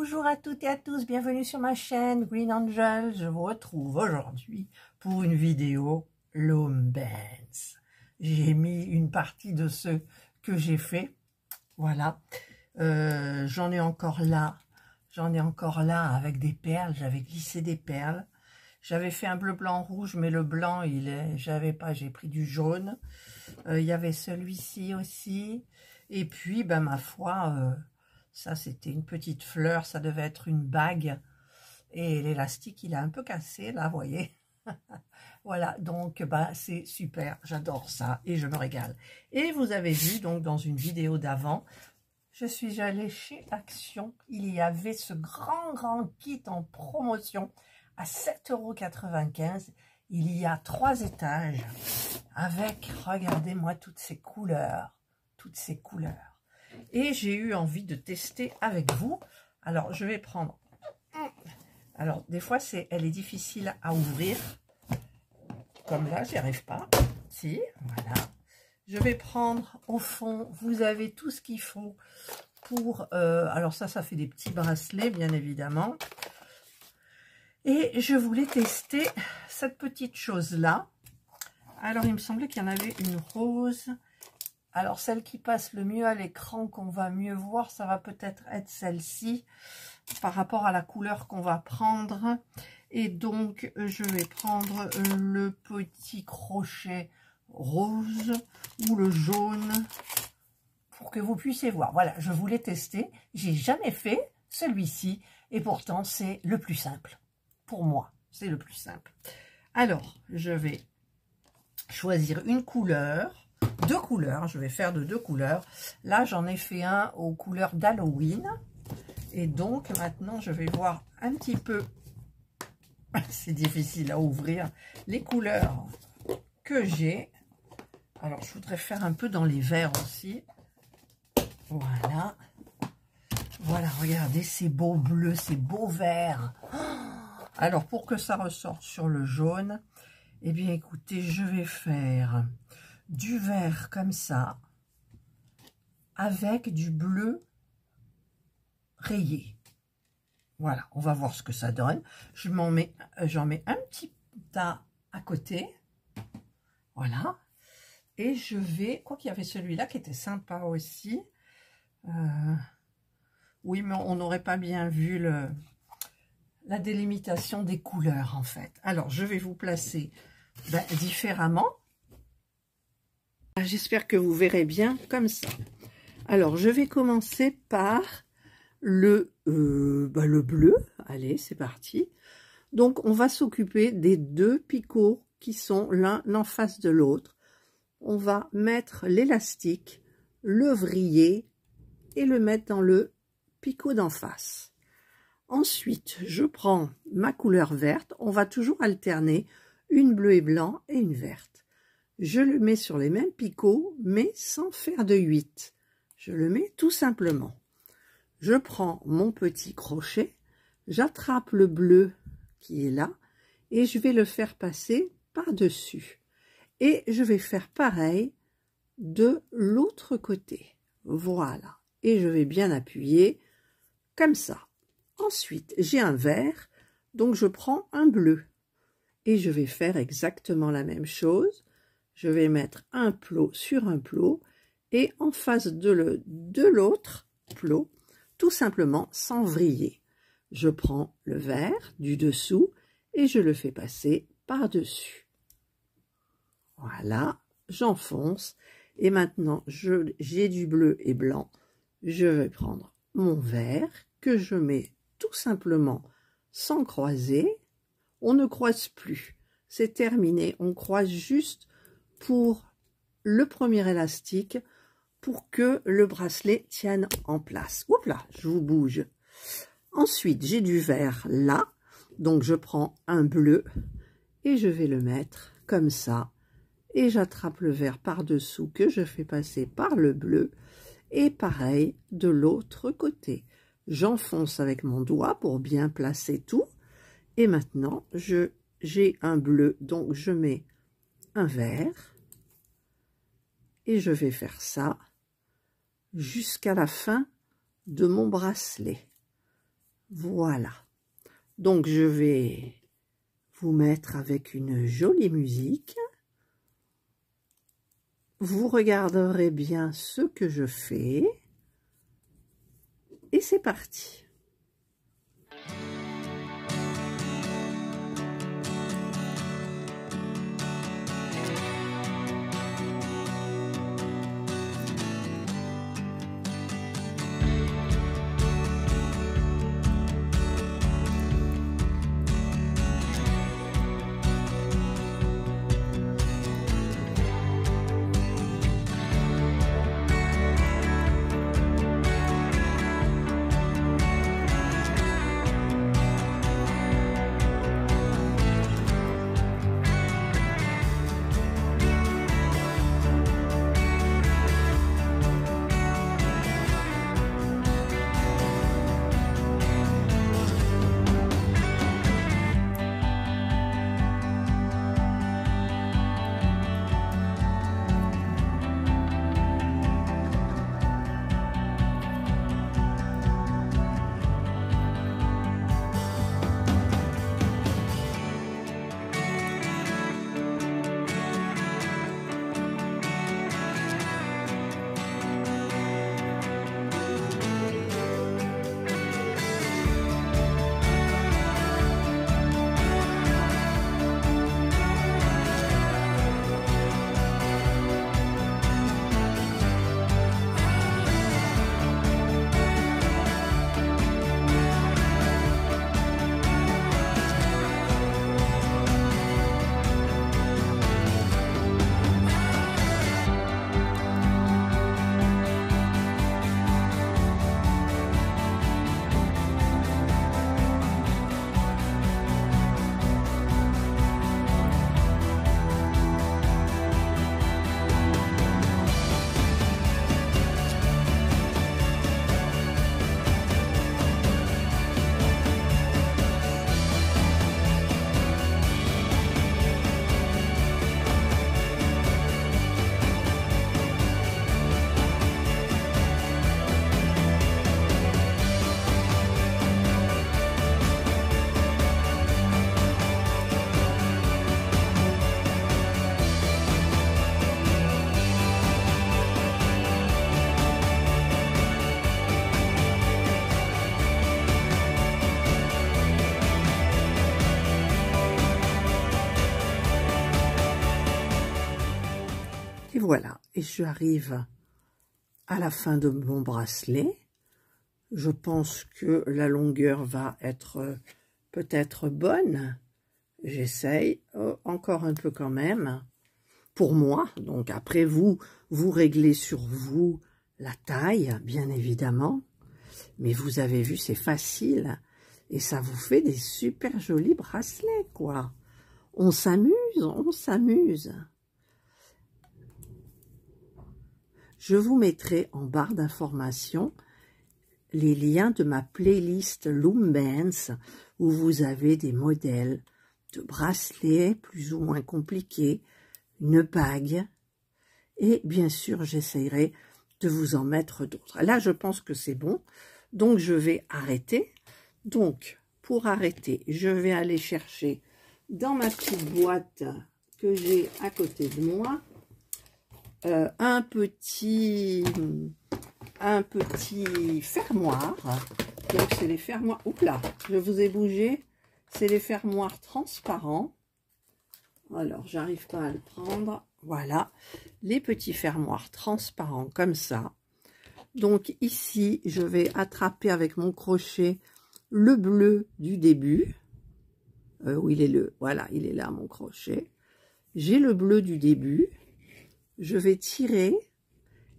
Bonjour à toutes et à tous, bienvenue sur ma chaîne Green Angel. Je vous retrouve aujourd'hui pour une vidéo L'Home Bands. J'ai mis une partie de ce que j'ai fait, voilà. J'en ai encore là avec des perles, j'avais glissé des perles. J'avais fait un bleu, blanc, rouge, mais le blanc, j'ai pris du jaune. Il y avait celui-ci aussi. Et puis, ben, ma foi, ça c'était une petite fleur, ça devait être une bague. Et l'élastique, il a un peu cassé, là, vous voyez. Voilà, donc bah, c'est super, j'adore ça et je me régale. Et vous avez vu, donc, dans une vidéo d'avant, je suis allée chez Action. Il y avait ce grand kit en promotion à 7,95 €. Il y a 3 étages avec, regardez-moi toutes ces couleurs. Et j'ai eu envie de tester avec vous. Alors, je vais prendre... Alors, des fois, elle est difficile à ouvrir. Comme là, j'y arrive pas. Si, voilà. Je vais prendre, au fond, vous avez tout ce qu'il faut pour... alors ça fait des petits bracelets, bien évidemment. Et je voulais tester cette petite chose-là. Alors, il me semblait qu'il y en avait une rose. Alors, celle qui passe le mieux à l'écran, qu'on va mieux voir, ça va peut-être être celle-ci, par rapport à la couleur qu'on va prendre. Et donc, je vais prendre le petit crochet rose ou le jaune pour que vous puissiez voir. Voilà, je voulais tester. J'ai jamais fait celui-ci et pourtant, c'est le plus simple. Pour moi, c'est le plus simple. Alors, je vais choisir une couleur, 2 couleurs. Je vais faire de 2 couleurs. Là, j'en ai fait un aux couleurs d'Halloween. Et donc, maintenant, je vais voir un petit peu... C'est difficile à ouvrir. Les couleurs que j'ai. Alors, je voudrais faire un peu dans les verts aussi. Voilà. Voilà, regardez ces beaux bleus, ces beaux verts. Alors, pour que ça ressorte sur le jaune, eh bien, écoutez, je vais faire du vert comme ça, avec du bleu rayé. Voilà, on va voir ce que ça donne. J'en mets un petit tas à côté. Voilà. Et je vais... Quoi qu'il y avait celui-là qui était sympa aussi. Oui, mais on n'aurait pas bien vu la délimitation des couleurs, en fait. Alors, je vais vous placer différemment. J'espère que vous verrez bien comme ça. Alors, je vais commencer par le bleu. Allez, c'est parti. Donc, on va s'occuper des 2 picots qui sont l'un en face de l'autre. On va mettre l'élastique, le vriller et le mettre dans le picot d'en face. Ensuite, je prends ma couleur verte. On va toujours alterner une bleue et blanc et une verte. Je le mets sur les mêmes picots, mais sans faire de 8. Je le mets tout simplement. Je prends mon petit crochet, j'attrape le bleu qui est là et je vais le faire passer par-dessus. Et je vais faire pareil de l'autre côté. Voilà. Et je vais bien appuyer comme ça. Ensuite, j'ai un vert, donc je prends un bleu. Et je vais faire exactement la même chose. Je vais mettre un plot sur un plot et en face de l'autre plot, tout simplement sans vriller. Je prends le vert du dessous et je le fais passer par-dessus. Voilà, j'enfonce. Et maintenant, j'ai du bleu et blanc. Je vais prendre mon vert que je mets tout simplement sans croiser. On ne croise plus. C'est terminé. On croise juste pour le premier élastique pour que le bracelet tienne en place. Oups là, je vous bouge. Ensuite, j'ai du vert là. Donc, je prends un bleu et je vais le mettre comme ça. Et j'attrape le vert par-dessous que je fais passer par le bleu. Et pareil de l'autre côté. J'enfonce avec mon doigt pour bien placer tout. Et maintenant, j'ai un bleu, donc je mets un vert. Et je vais faire ça jusqu'à la fin de mon bracelet. Voilà. Donc, je vais vous mettre avec une jolie musique. Vous regarderez bien ce que je fais. Et c'est parti. Et voilà, et j'arrive à la fin de mon bracelet. Je pense que la longueur va être peut-être bonne. J'essaye encore un peu quand même, pour moi. Donc après, vous réglez sur vous la taille, bien évidemment. Mais vous avez vu, c'est facile. Et ça vous fait des super jolis bracelets, quoi. On s'amuse, on s'amuse. Je vous mettrai en barre d'informations les liens de ma playlist Loombands où vous avez des modèles de bracelets plus ou moins compliqués, une bague et bien sûr j'essaierai de vous en mettre d'autres. Là je pense que c'est bon, donc je vais arrêter. Donc pour arrêter, je vais aller chercher dans ma petite boîte que j'ai à côté de moi un petit fermoir. Donc c'est les fermoirs, oups là, je vous ai bougé, c'est les fermoirs transparents. Alors j'arrive pas à le prendre, voilà, les petits fermoirs transparents comme ça. Donc ici je vais attraper avec mon crochet le bleu du début. Où il est le, voilà, il est là mon crochet. J'ai le bleu du début. Je vais tirer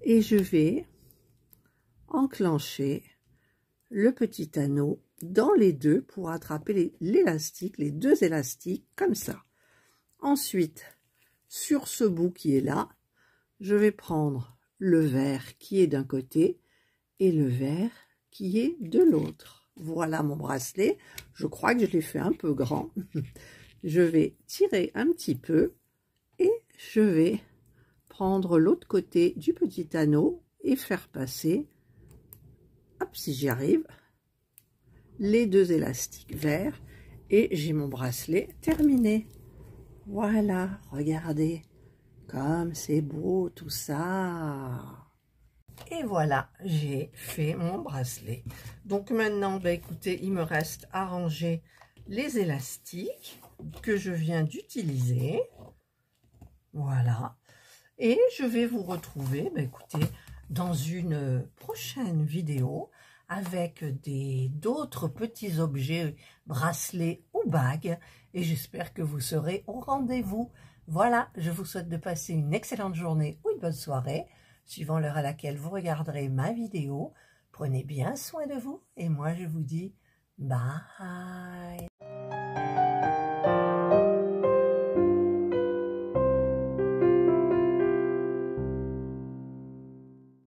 et je vais enclencher le petit anneau dans les deux pour attraper l'élastique, les deux élastiques comme ça. Ensuite, sur ce bout qui est là, je vais prendre le vert qui est d'un côté et le vert qui est de l'autre. Voilà mon bracelet. Je crois que je l'ai fait un peu grand. Je vais tirer un petit peu et je vais prendre l'autre côté du petit anneau et faire passer, hop, si j'y arrive, les 2 élastiques verts et j'ai mon bracelet terminé. Voilà, regardez, comme c'est beau tout ça. Et voilà, j'ai fait mon bracelet. Donc maintenant, bah, écoutez, il me reste à ranger les élastiques que je viens d'utiliser. Voilà. Et je vais vous retrouver, bah, écoutez, dans une prochaine vidéo avec d'autres petits objets, bracelets ou bagues. Et j'espère que vous serez au rendez-vous. Voilà, je vous souhaite de passer une excellente journée ou une bonne soirée, suivant l'heure à laquelle vous regarderez ma vidéo. Prenez bien soin de vous et moi je vous dis bye.